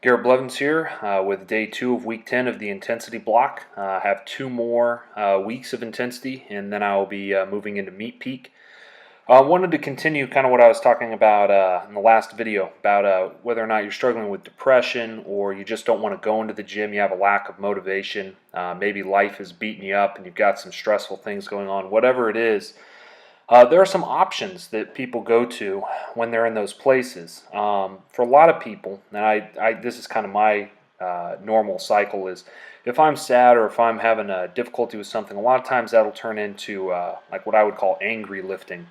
Garrett Blevins here with day 2 of week 10 of the intensity block. I have 2 more weeks of intensity, and then I will be moving into meet peak. I wanted to continue kind of what I was talking about in the last video about whether or not you're struggling with depression or you just don't want to go into the gym, you have a lack of motivation, maybe life is beating you up and you've got some stressful things going on, whatever it is. There are some options that people go to when they're in those places. For a lot of people, and this is kind of my normal cycle, is if I'm sad or if I'm having a difficulty with something, a lot of times that'll turn into like what I would call angry lifting.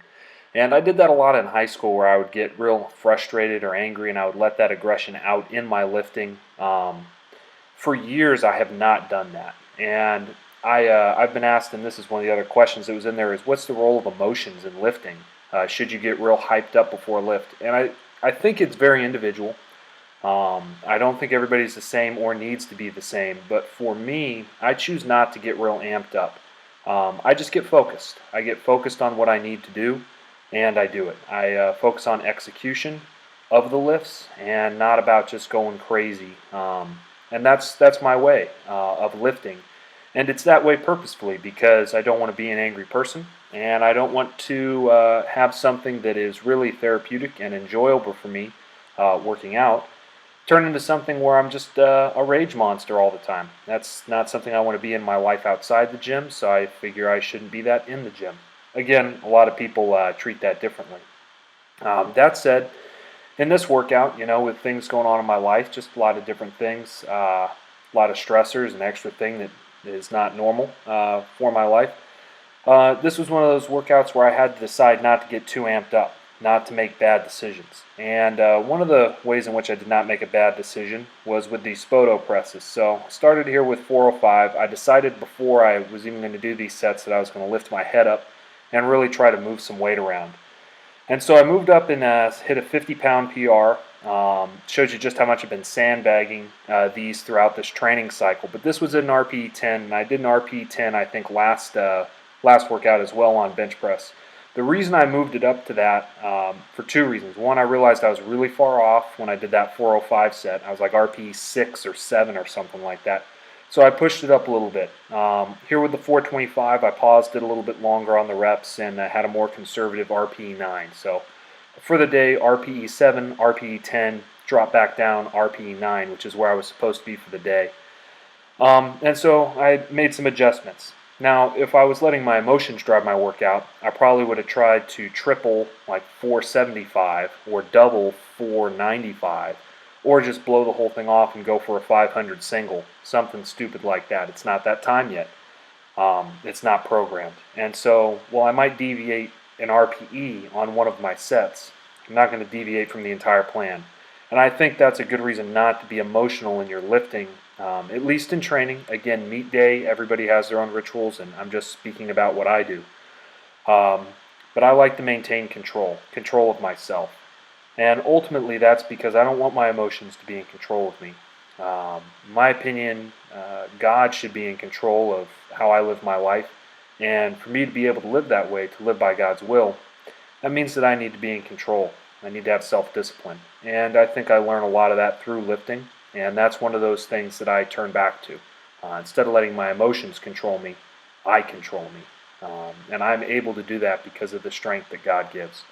And I did that a lot in high school where I would get real frustrated or angry and I would let that aggression out in my lifting. For years I have not done that. And I've been asked, and this is one of the other questions that was in there, is what's the role of emotions in lifting? Should you get real hyped up before a lift? And I think it's very individual. I don't think everybody's the same or needs to be the same, but for me, I choose not to get real amped up. I just get focused. I get focused on what I need to do, and I do it. I focus on execution of the lifts and not about just going crazy. And that's my way of lifting. And it's that way purposefully because I don't want to be an angry person and I don't want to have something that is really therapeutic and enjoyable for me, working out, turn into something where I'm just a rage monster all the time. That's not something I want to be in my life outside the gym, so I figure I shouldn't be that in the gym. Again, a lot of people treat that differently. That said, in this workout, with things going on in my life, just a lot of different things, a lot of stressors, an extra thing that is not normal for my life. This was one of those workouts where I had to decide not to get too amped up, not to make bad decisions. And one of the ways in which I did not make a bad decision was with these Spoto presses. So I started here with 405. I decided before I was even going to do these sets that I was going to lift my head up and really try to move some weight around. And so I moved up and hit a 50-pound PR. Shows you just how much I've been sandbagging these throughout this training cycle. But this was an RPE 10, and I did an RPE 10 I think last workout as well on bench press. The reason I moved it up to that for 2 reasons. One, I realized I was really far off when I did that 405 set. I was like RPE 6 or 7 or something like that. So I pushed it up a little bit. Here with the 425, I paused it a little bit longer on the reps and had a more conservative RPE 9. So for the day, RPE 7, RPE 10, drop back down, RPE 9, which is where I was supposed to be for the day. And so I made some adjustments. Now, if I was letting my emotions drive my workout, I probably would have tried to triple like 475 or double 495. Or just blow the whole thing off and go for a 500 single, something stupid like that. It's not that time yet. It's not programmed. And so, while I might deviate an RPE on one of my sets, I'm not going to deviate from the entire plan. And I think that's a good reason not to be emotional in your lifting, at least in training. Again, meet day, everybody has their own rituals, and I'm just speaking about what I do. But I like to maintain control of myself. And ultimately, that's because I don't want my emotions to be in control of me. In my opinion, God should be in control of how I live my life. And for me to be able to live that way, to live by God's will, that means that I need to be in control. I need to have self-discipline. And I think I learned a lot of that through lifting. And that's one of those things that I turn back to. Instead of letting my emotions control me, I control me. And I'm able to do that because of the strength that God gives.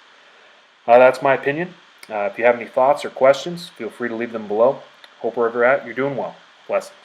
That's my opinion. If you have any thoughts or questions, feel free to leave them below. Hope wherever you're at, you're doing well. Blessings.